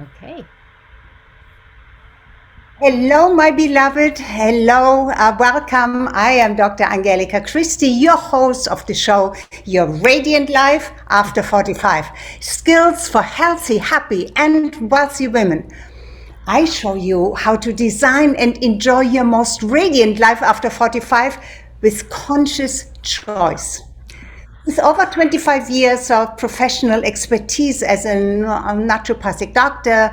Okay. Hello, my beloved. Hello, welcome. I am Dr. Angelika Christie, your host of the show, Your Radiant Life After 45 Skills for Healthy, Happy, and Wealthy Women. I show you how to design and enjoy your most radiant life after 45 with conscious choice. With over 25 years of professional expertise as a naturopathic doctor,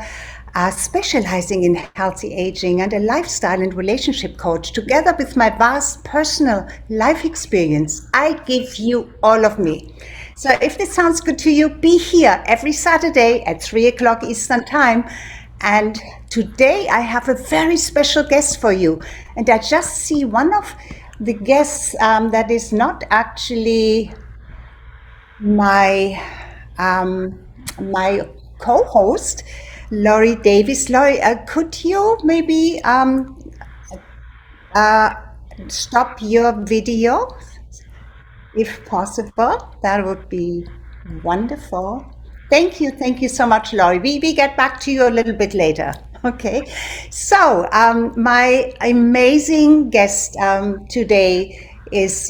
specializing in healthy aging, and a lifestyle and relationship coach, together with my vast personal life experience, I give you all of me. So if this sounds good to you, be here every Saturday at 3 o'clock Eastern Time. And today I have a very special guest for you. And I just see one of the guests that is not actually my my co-host, Laurie Davis. Laurie, could you maybe uh, stop your video if possible? That would be wonderful. Thank you so much, Laurie. We get back to you a little bit later. Okay, so my amazing guest today is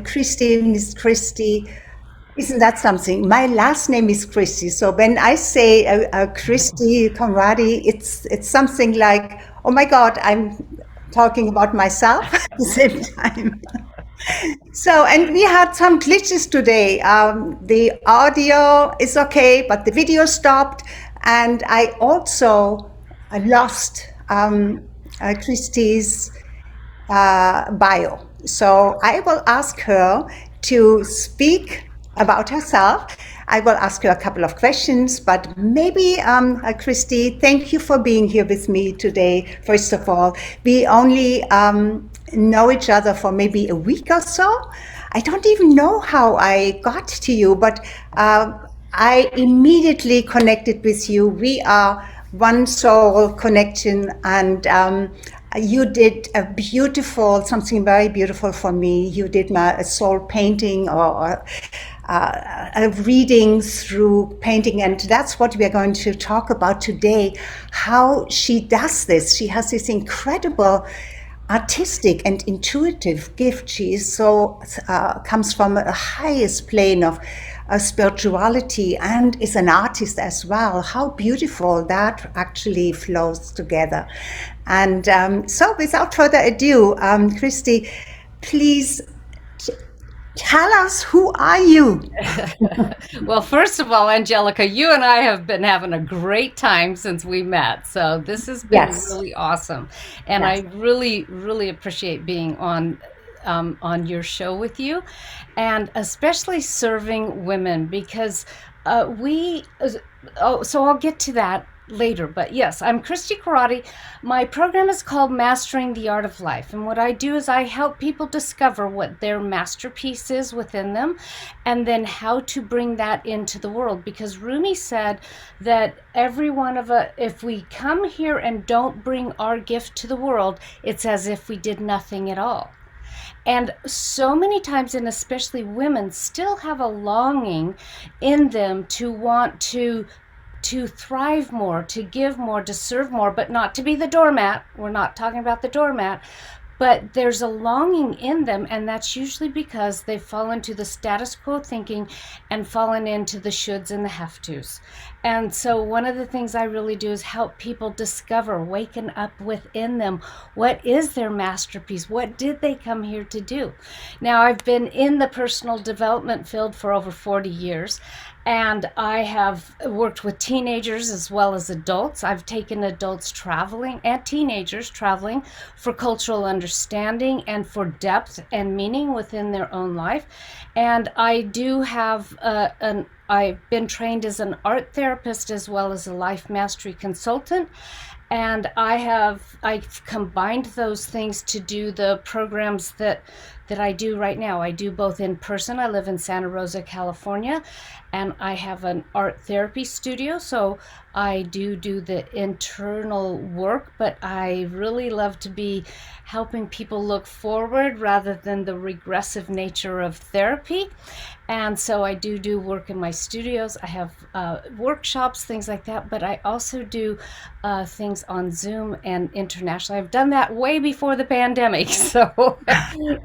Christy, Miss Christy. Isn't that something? My last name is Christi. So when I say Christi Corradi, it's something like, oh my God, I'm talking about myself at the same time. So, and we had some glitches today. The audio is okay, but the video stopped. And I also lost Christie's bio. So I will ask her to speak about herself. I will ask her a couple of questions, but maybe, Christy, thank you for being here with me today. First of all, we only know each other for maybe a week or so. I don't even know how I got to you, but I immediately connected with you. We are one soul connection, and you did a beautiful, something very beautiful for me. You did a soul painting or a reading through painting, and that's what we are going to talk about today, how she does this. She has this incredible artistic and intuitive gift. She is so comes from the highest plane of spirituality and is an artist as well. How beautiful that actually flows together. And so without further ado, Christy, please tell us, who are you? Well, first of all, Angelica, you and I have been having a great time since we met. So this has been Yes, really awesome. And I yes. really, really appreciate being on your show with you, and especially serving women because we oh, so I'll get to that later. But yes, I'm Christi Corradi. My program is called Mastering the Art of Life. And what I do is I help people discover what their masterpiece is within them and then how to bring that into the world. Because Rumi said that every one of us, if we come here and don't bring our gift to the world, it's as if we did nothing at all. And so many times, and especially women, still have a longing in them to want to thrive more, to give more, to serve more, but not to be the doormat. We're not talking about the doormat, but there's a longing in them, and that's usually because they've fallen to the status quo thinking and fallen into the shoulds and the have tos. And so one of the things I really do is help people discover, waken up within them, what is their masterpiece? What did they come here to do? Now, I've been in the personal development field for over 40 years, and I have worked with teenagers as well as adults. I've taken adults traveling and teenagers traveling for cultural understanding and for depth and meaning within their own life. And I do have I've been trained as an art therapist as well as a life mastery consultant. And I've combined those things to do the programs that I do right now. I do both in person. I live in Santa Rosa, California, and I have an art therapy studio. So I do the internal work, but I really love to be helping people look forward rather than the regressive nature of therapy. And so I do work in my studios. I have workshops, things like that, but I also do things on Zoom and internationally. I've done that way before the pandemic, so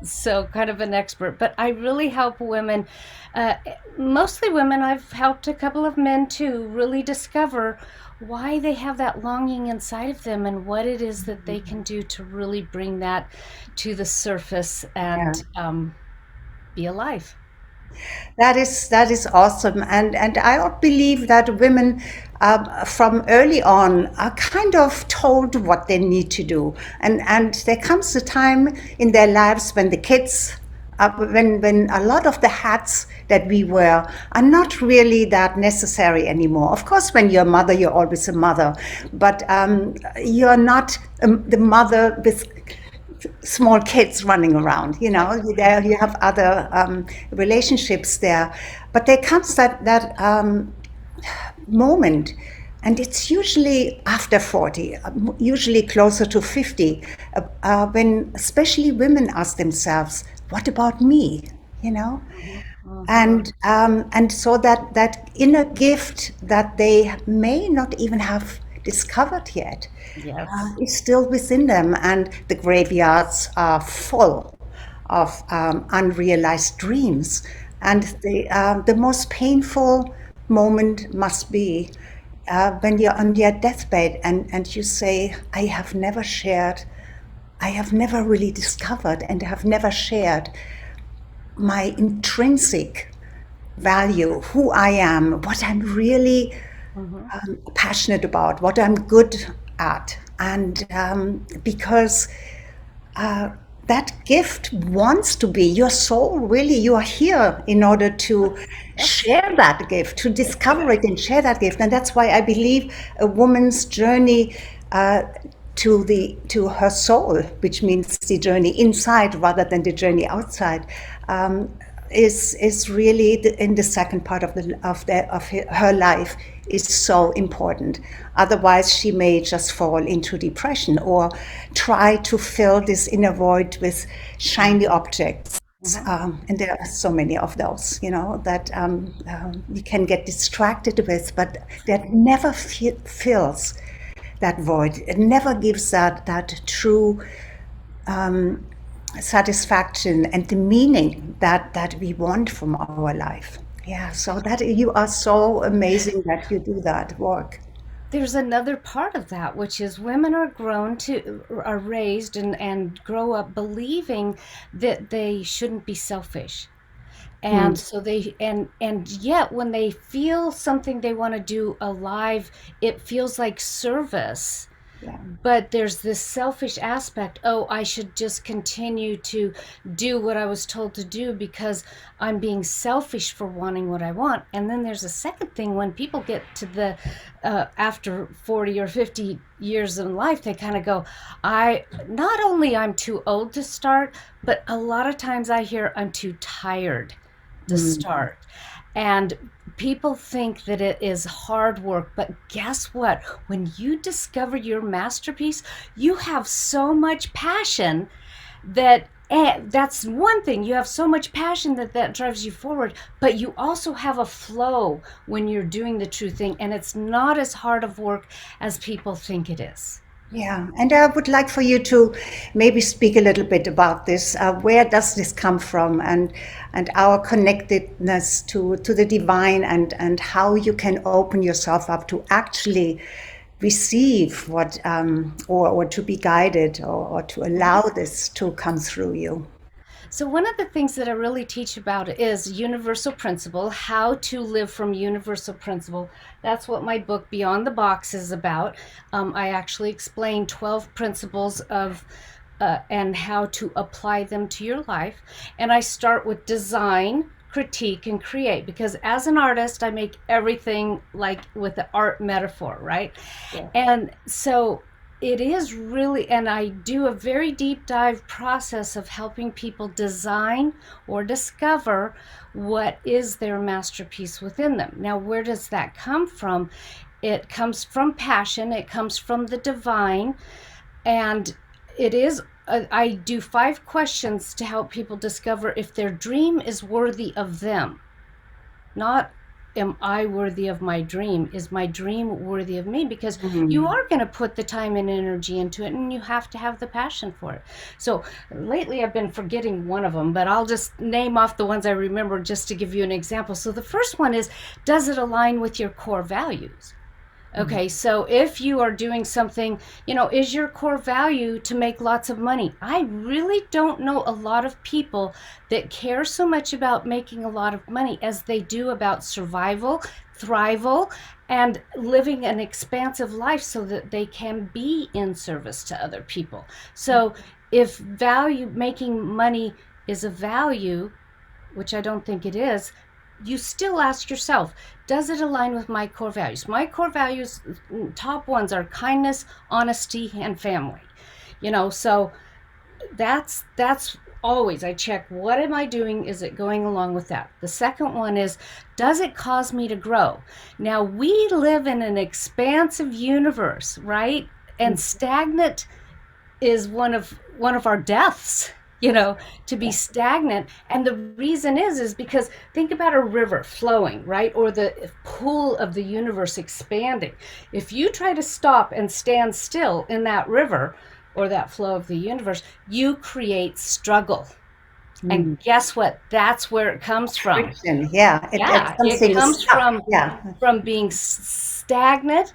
so kind of an expert. But I really help women, uh, mostly women. I've helped a couple of men too, really discover why they have that longing inside of them and what it is that they can do to really bring that to the surface Yeah. and be alive. That is awesome, and I believe that women from early on are kind of told what they need to do, and there comes a time in their lives when the kids, when a lot of the hats that we wear are not really that necessary anymore. Of course, when you're a mother, you're always a mother, but you're not the mother with small kids running around. There you have other relationships there, but there comes that moment, and it's usually after 40, usually closer to 50, when especially women ask themselves, what about me, you know Mhm. and so that inner gift that they may not even have discovered yet Yes. is still within them, and the graveyards are full of unrealized dreams. And the most painful moment must be when you're on your deathbed and you say, I have never really discovered and have never shared my intrinsic value, who I am, what I'm really Hmm. passionate about, what I'm good at. And because uh, that gift wants to be your soul, really, you are here in order to Yes. share that gift, to discover it and share that gift. And that's why I believe a woman's journey to her soul, which means the journey inside rather than the journey outside, um, is really in the second part of her life is so important. Otherwise, she may just fall into depression or try to fill this inner void with shiny objects. Hmm. And there are so many of those, that we can get distracted with, but that never fills that void. It never gives that true um, satisfaction and the meaning that we want from our life. Yeah, so that you are so amazing that you do that work. There's another part of that, which is women are raised and grow up believing that they shouldn't be selfish. And Mm, so and yet when they feel something they want to do alive, it feels like service. yeah. But there's this selfish aspect. Oh, I should just continue to do what I was told to do because I'm being selfish for wanting what I want. And then there's a second thing: when people get to the after 40 or 50 years in life, they kind of go, I not only I'm too old to start, but a lot of times I hear I'm too tired to Mm, start. And people think that it is hard work, but guess what? When you discover your masterpiece, you have so much passion that that's one thing. You have so much passion that drives you forward, but you also have a flow when you're doing the true thing, and it's not as hard of work as people think it is. yeah, and I would like for you to maybe speak a little bit about this. Where does this come from, and our connectedness to the divine, and how you can open yourself up to actually receive what or to be guided, or to allow this to come through you. So, one of the things that I really teach about is universal principle, how to live from universal principle. That's what my book, Beyond the Box, is about. I actually explain 12 principles of and how to apply them to your life. And I start with design, critique, and create because as an artist, I make everything like with the art metaphor, right? Yeah. And so it is really, and I do a very deep dive process of helping people design or discover what is their masterpiece within them. Now, where does that come from? It comes from passion, it comes from the divine, and it is. I do 5 questions to help people discover if their dream is worthy of them. Not am I worthy of my dream? Is my dream worthy of me? Because you are going to put the time and energy into it, and you have to have the passion for it. So lately I've been forgetting one of them, but I'll just name off the ones I remember just to give you an example. So the first one is, does it align with your core values? Okay, so if you are doing something, is your core value to make lots of money? I really don't know a lot of people that care so much about making a lot of money as they do about survival, thrival, and living an expansive life so that they can be in service to other people. So if making money is a value, which I don't think it is, you still ask yourself, does it align with my core values? My core values, top ones are kindness, honesty, and family. So that's always, I check, what am I doing? Is it going along with that? The second one is, does it cause me to grow? Now, we live in an expansive universe, right? And stagnant is one of our deaths, to be stagnant. And the reason is because think about a river flowing, right? Or the pool of the universe expanding. If you try to stop and stand still in that river or that flow of the universe, you create struggle. And guess what? That's where it comes from. Friction, yeah. It comes stuck. from being stagnant.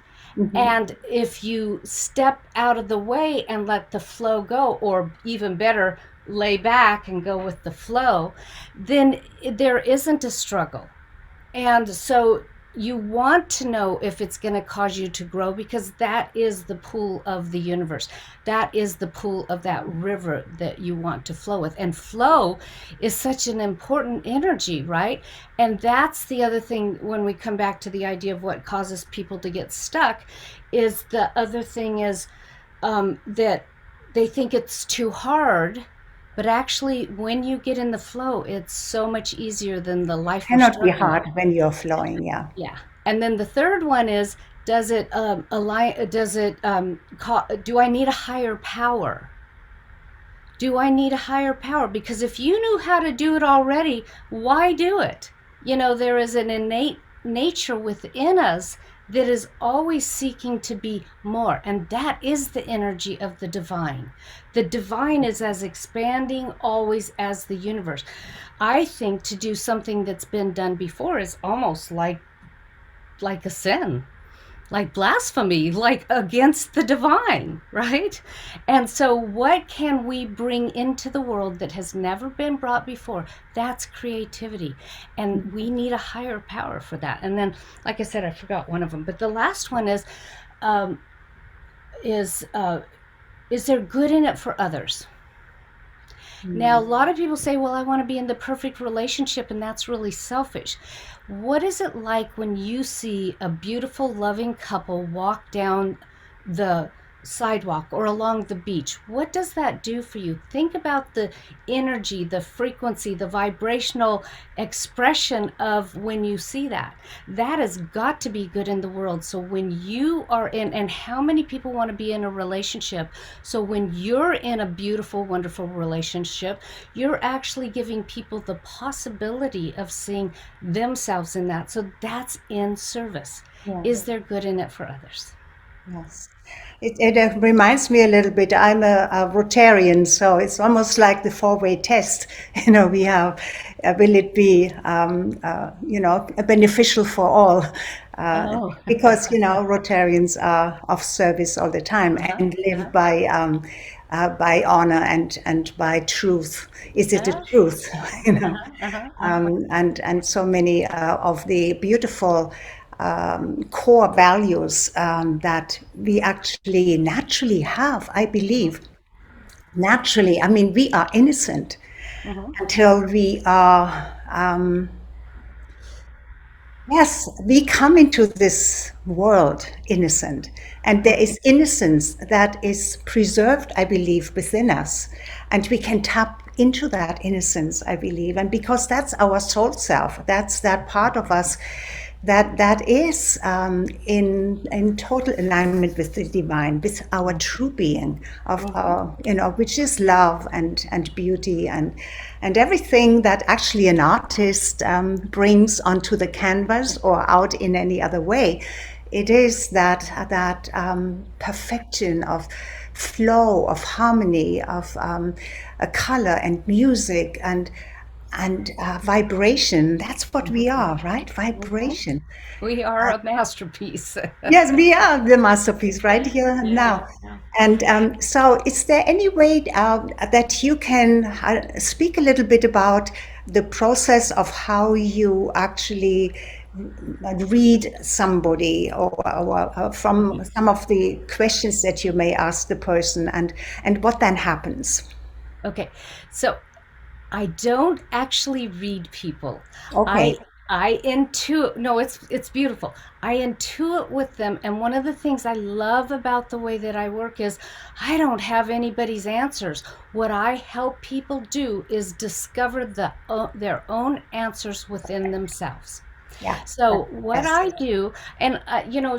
And if you step out of the way and let the flow go, or even better, lay back and go with the flow, then there isn't a struggle. And so you want to know if it's going to cause you to grow, because that is the pool of the universe. That is the pool of that river that you want to flow with. And flow is such an important energy, right? And that's the other thing when we come back to the idea of what causes people to get stuck, is the other thing is that they think it's too hard. But actually, when you get in the flow, it's so much easier than the life. Cannot be hard when you're flowing, yeah. Yeah. And then the third one is, does it align? Does it do I need a higher power? Do I need a higher power? Because if you knew how to do it already, why do it? There is an innate nature within us that is always seeking to be more. And that is the energy of the divine. The divine is as expanding always as the universe. I think to do something that's been done before is almost like a sin, like blasphemy, like against the divine, right? And so what can we bring into the world that has never been brought before? That's creativity. And we need a higher power for that. And then, like I said, I forgot one of them, but the last one is there good in it for others? Now, a lot of people say, well, I want to be in the perfect relationship, and that's really selfish. What is it like when you see a beautiful, loving couple walk down the sidewalk or along the beach? What does that do for you? Think about the energy, the frequency, the vibrational expression of when you see that. That has got to be good in the world. So when you are in, and how many people want to be in a relationship? So when you're in a beautiful, wonderful relationship, you're actually giving people the possibility of seeing themselves in that. So that's in service. Yeah. Is there good in it for others? Yes. It reminds me a little bit, I'm a Rotarian, so it's almost like the four-way test. We have, will it be, beneficial for all? Because, Rotarians are of service all the time and live by honor and by truth. Is it the truth? And so many of the beautiful core values that we actually naturally have, I believe. Naturally, I mean, we are innocent until we are Yes, we come into this world innocent, and there is innocence that is preserved, I believe, within us. And we can tap into that innocence, I believe. And because that's our soul self, that's that part of us that is in total alignment with the divine, with our true being of our, which is love and beauty and everything that actually an artist brings onto the canvas or out in any other way. It is that perfection of flow, of harmony, of a color and music and vibration. That's what we are, right? Vibration. We are a masterpiece. Yes, we are the masterpiece right here and Yeah, now. yeah. And so, is there any way that you can speak a little bit about the process of how you actually read somebody, or from some of the questions that you may ask the person, and what then happens? Okay. So I don't actually read people. I Okay. I intuit. No, it's beautiful. I intuit with them, and one of the things I love about the way that I work is I don't have anybody's answers. What I help people do is discover their own answers within themselves. Yeah. So what Yes. I do, and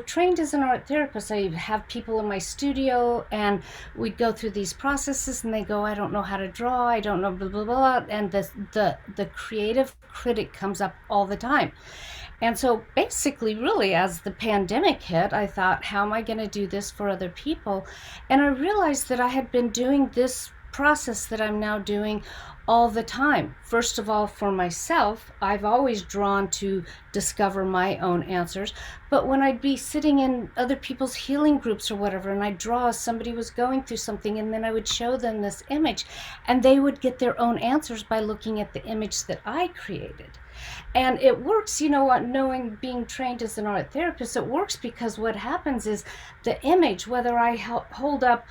trained as an art therapist, I have people in my studio, and we go through these processes, and they go, "I don't know how to draw. I don't know blah blah blah," and the creative critic comes up all the time. And so basically, really, as the pandemic hit, I thought, how am I going to do this for other people? And I realized that I had been doing this process that I'm now doing all the time. First of all, for myself, I've always drawn to discover my own answers. But when I'd be sitting in other people's healing groups or whatever, and I'd draw as somebody was going through something, and then I would show them this image, and they would get their own answers by looking at the image that I created. And it works, knowing, being trained as an art therapist, it works because what happens is the image, whether I hold up,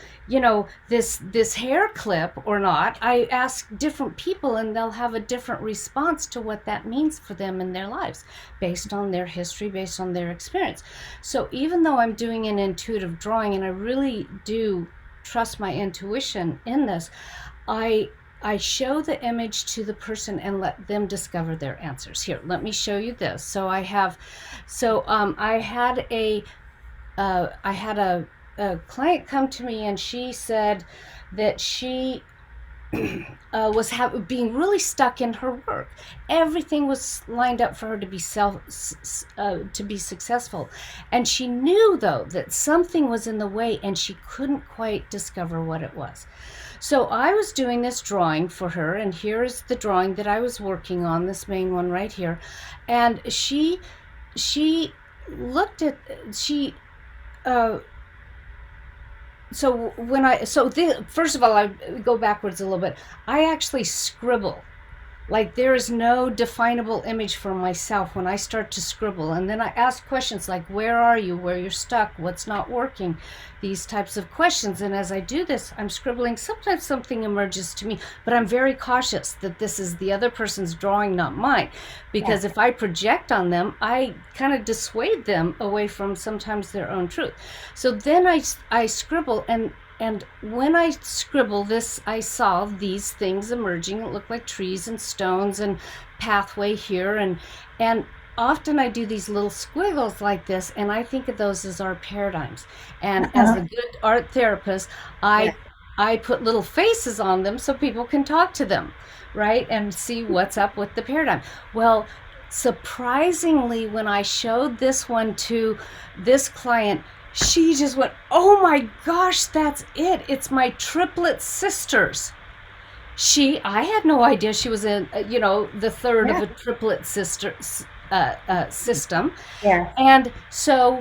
this hair clip or not, I ask different people, and they'll have a different response to what that means for them in their lives, based on their history, based on their experience. So even though I'm doing an intuitive drawing, and I really do trust my intuition in this, I show the image to the person and let them discover their answers. Here, let me show you this. So I had a client come to me, and she said that she was being really stuck in her work. Everything was lined up for her to be to be successful, and she knew though that something was in the way, and she couldn't quite discover what it was. So I was doing this drawing for her, and here is the drawing that I was working on, this main one right here, and she looked at she. First of all, I go backwards a little bit. I actually scribble. Like, there is no definable image for myself when I start to scribble. And then I ask questions like, where are you? Where you're stuck? What's not working? These types of questions. And as I do this, I'm scribbling. Sometimes something emerges to me, but I'm very cautious that this is the other person's drawing, not mine. Because if I project on them, I kind of dissuade them away from sometimes their own truth. So then I scribble, and when I scribble this, I saw these things emerging. It looked like trees and stones and pathway here. And often I do these little squiggles like this, and I think of those as our paradigms. And as a good art therapist, Yeah. I put little faces on them so people can talk to them, right? And see what's up with the paradigm. Well, surprisingly, when I showed this one to this client, she just went, "Oh my gosh, that's it. It's my triplet sisters." I had no idea she was the third of Yeah. a triplet system. Yeah. And so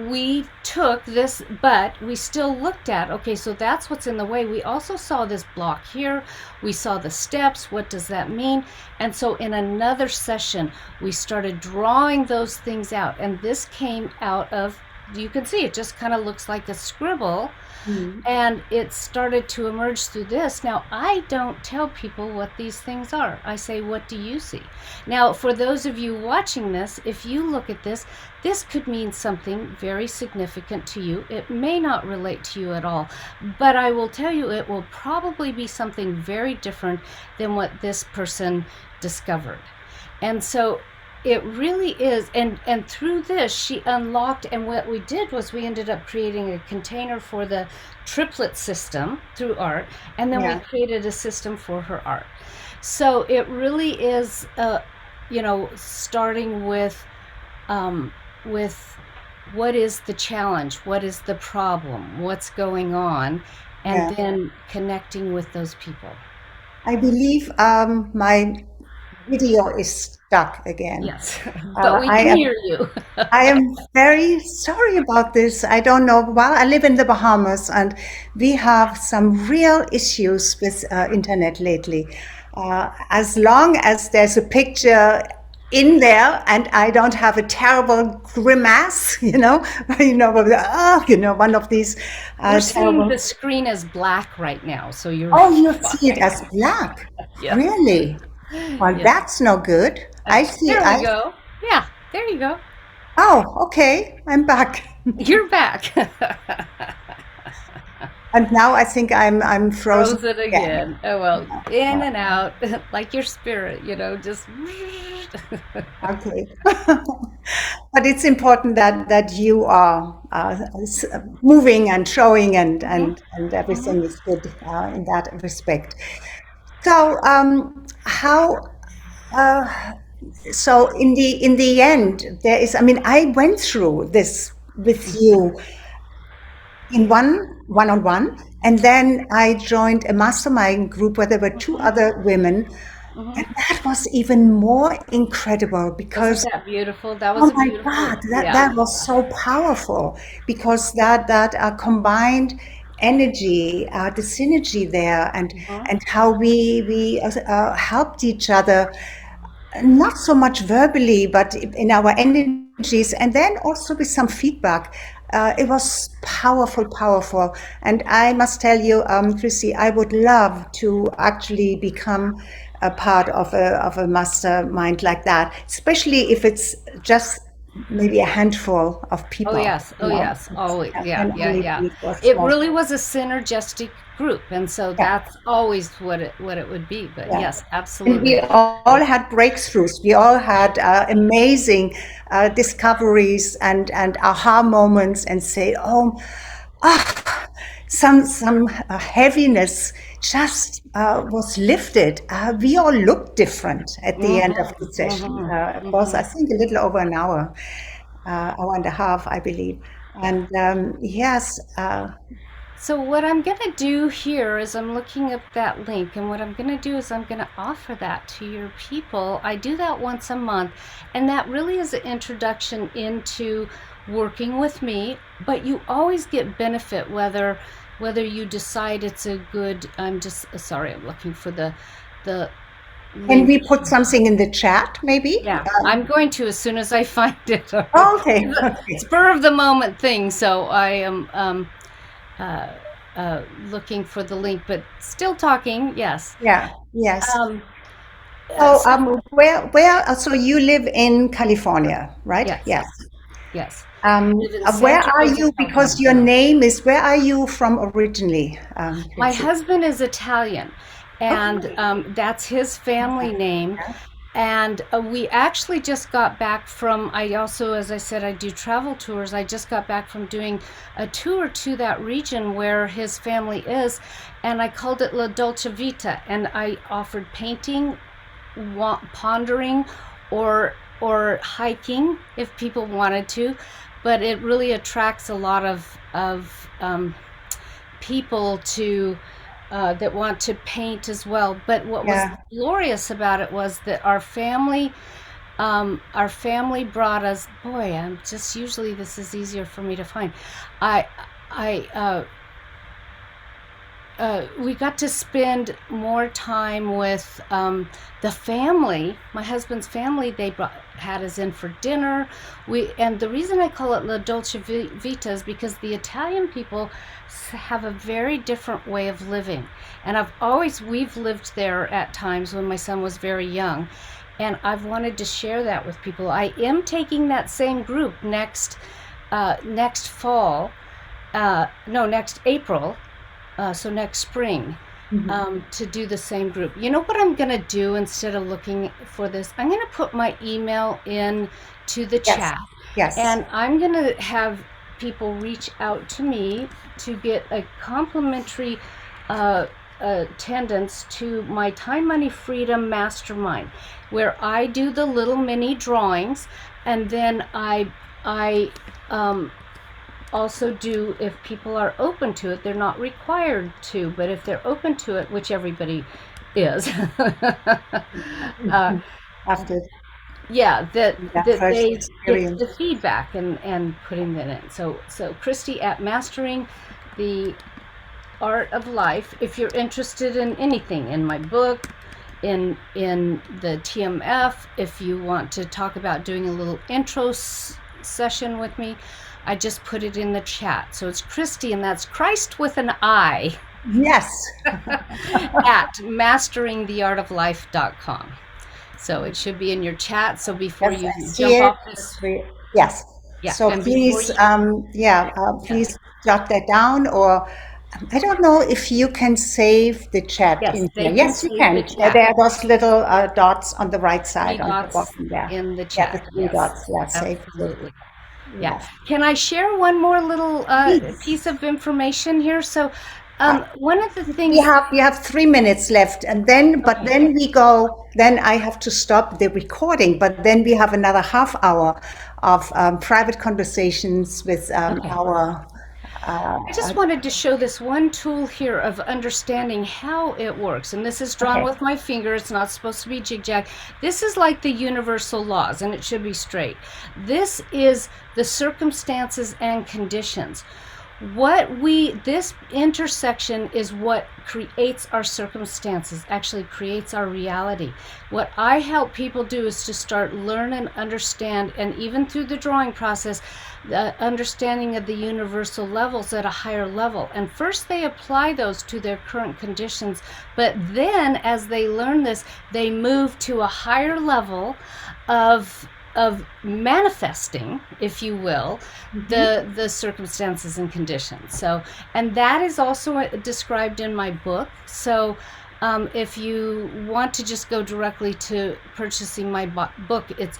we took this, but we still looked at, okay, so that's what's in the way. We also saw this block here. We saw the steps. What does that mean? And so in another session, we started drawing those things out. And this came out of, you can see it just kind of looks like a scribble, Mm. And it started to emerge through this. Now, I don't tell people what these things are. I say, what do you see? Now, for those of you watching this, if you look at this, this could mean something very significant to you. It may not relate to you at all, but I will tell you it will probably be something very different than what this person discovered. And so it really is, and through this she unlocked, and what we did was we ended up creating a container for the triplet system through art, and then we Yeah. created a system for her art. So it really is, starting with what is the challenge, what is the problem, what's going on, and Yeah. then connecting with those people. I believe my video is stuck again. Yes, but we I can am hear you. I am very sorry about this. I don't know. Well, I live in the Bahamas and we have some real issues with internet lately. As long as there's a picture in there and I don't have a terrible grimace, one of these We're seeing terrible. the screen as black right now, so you're Oh, you see it fine. as black. Yeah, Really? Well, yeah. that's no good. I see. There we go. Yeah, there you go. Oh, okay. I'm back. You're back. And now I think I'm frozen Frozen again. again. Oh well, in Uh, and out, like your spirit, just. Okay. But it's important that you are moving and showing Mhm, and mhm. everything is good in that respect. So how uh, so in the end there is, I mean, I went through this with you in one on one, and then I joined a mastermind group where there were two Mhm, other women. mhm. And that was even more incredible Wasn't because, that beautiful? That was oh a my beautiful, God, yeah. that was so powerful because that combined energy, the synergy there, Mhm, and how we helped each other, not so much verbally, but in our energies, and then also with some feedback. It was powerful, powerful. And I must tell you, Chrissy, I would love to actually become a part of a mastermind like that, especially if it's just maybe a handful of Oh people, yes, oh yes, always, yeah, and yeah, only yeah. be for It small. really was a synergistic group, and so Yeah. that's always what it would be. But Yeah. yes, And we absolutely. all had breakthroughs. We all had amazing discoveries and aha moments, and say, "Oh, some heaviness just was lifted." We all looked different at the end of Mm-hmm, the session. mm-hmm, It was, I mm-hmm. think, a little over an hour and a half, I believe. And yes, So what I'm going to do here is I'm looking up that link, and what I'm going to do is I'm going to offer that to your people. I do that once a month, and that really is an introduction into working with me, but you always get benefit whether you decide it's a good. I'm just sorry, I'm looking for the can link. we put something in the chat, maybe? Yeah, I'm going to as soon as I find it. Oh, okay, It's a okay. spur of the moment thing, so I am uh, looking for the link, but still talking. Yes. Yeah, yes. Um, So, so so you live in California, right? yes, Yes. yes. I live in Where Santa are Rosa, you? Because California. your name is, where are you from originally, My Chrissy? husband is Italian, and Okay. that's his family name. And we actually just got back from, I also, as I said, I do travel tours. I just got back from doing a tour to that region where his family is, and I called it La Dolce Vita. And I offered painting, pondering, or hiking if people wanted to. But it really attracts a lot of people to that want to paint as well. But what was Yeah. glorious about it was that our family brought us. Boy, I'm just usually this is easier for me to find. I I we got to spend more time with the family. My husband's family, had us in for dinner. And the reason I call it La Dolce Vita is because the Italian people have a very different way of living. And we've lived there at times when my son was very young. And I've wanted to share that with people. I am taking that same group next fall, no, next April, so next spring, to do the same group. You know what I'm going to do instead of looking for this? I'm going to put my email in to the Yes. chat, Yes. and I'm going to have people reach out to me to get a complimentary attendance to my Time Money Freedom Mastermind, where I do the little mini drawings, and then I also do, if people are open to it, they're not required to, but if they're open to it, which everybody is, After yeah, that that that first they get experience. the feedback and putting that in. So Christy at Mastering the Art of Life. If you're interested in anything in my book, in the TMF, if you want to talk about doing a little intro session with me, I just put it in the chat. So it's Christy, and that's Christ with an I, Yes. at masteringtheartoflife.com. So it should be in your chat. So before Yes, you I see jump it. off this, Yes. yeah, So and before please, you, yeah, yeah, please jot that down, or I don't know if you can save the chat yes, in they here. can Yes, you save the can. chat. There are those little dots on the right Three side, on the dots bottom there. in the Yeah, the chat. three Yes, dots. Yeah, save. absolutely. Yeah. Yes. Can I share one more little Please. piece of information here? So, Uh, one of the we things. have 3 minutes left, and then but Okay. then we go. Then I have to stop the recording. But then we have another half hour of private conversations with Okay. our. I just wanted to show this one tool here of understanding how it works. And this is drawn Okay. with my finger. It's not supposed to be jig-jag. This is like the universal laws, and it should be straight. This is the circumstances and conditions. This intersection is what creates our circumstances, actually creates our reality. What I help people do is to start learn and understand, and even through the drawing process, the understanding of the universal levels at a higher level. And first they apply those to their current conditions, but then as they learn this, they move to a higher level of manifesting, if you will, the circumstances and conditions. So, and that is also described in my book. So if you want to just go directly to purchasing my book, it's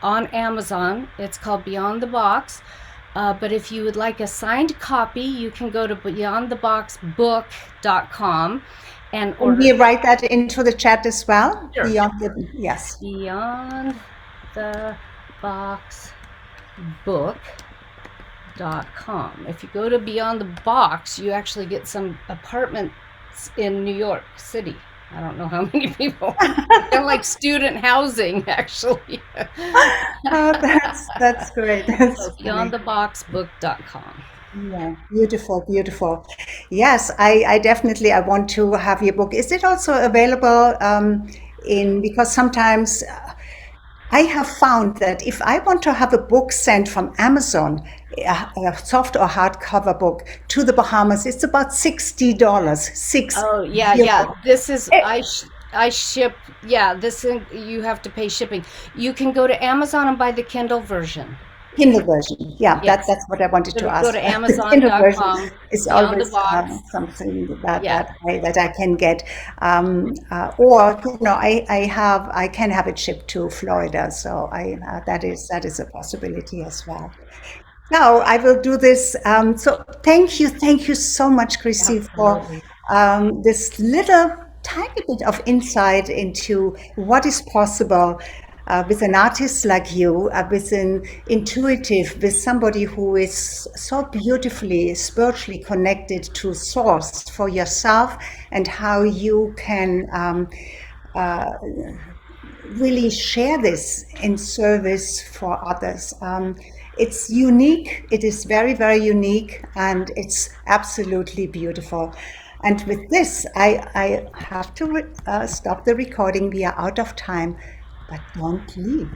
on Amazon. It's called Beyond the Box. But if you would like a signed copy, you can go to beyondtheboxbook.com and order. Can we write that into the chat as well? Sure. Yes. Beyond the Box book.com. If you go to Beyond the Box, you actually get some apartments in New York City. I don't know how many people. They're like student housing, actually. Oh, that's great. That's So beyondtheboxbook.com. Yeah, beautiful, beautiful. Yes, I definitely I want to have your book. Is it also available because sometimes I have found that if I want to have a book sent from Amazon, a soft or hardcover book to the Bahamas, it's about $60. Oh, yeah. This is I ship. Yeah, you have to pay shipping. You can go to Amazon and buy the Kindle version. Kindle version. Yeah, Yes. that's what I wanted to ask. Go to The Kindle version Amazon.com, is Beyond the always Box. something Yeah. that I can get, or I can have it shipped to Florida. So that is a possibility as well. Now I will do this. So thank you so much, Christy, for Absolutely. this little tiny bit of insight into what is possible with an artist like you, with an intuitive, with somebody who is so beautifully spiritually connected to source for yourself, and how you can really share this in service for others. It's unique. It is very, very unique, and it's absolutely beautiful. And with this, I have to stop the recording. We are out of time, but don't leave.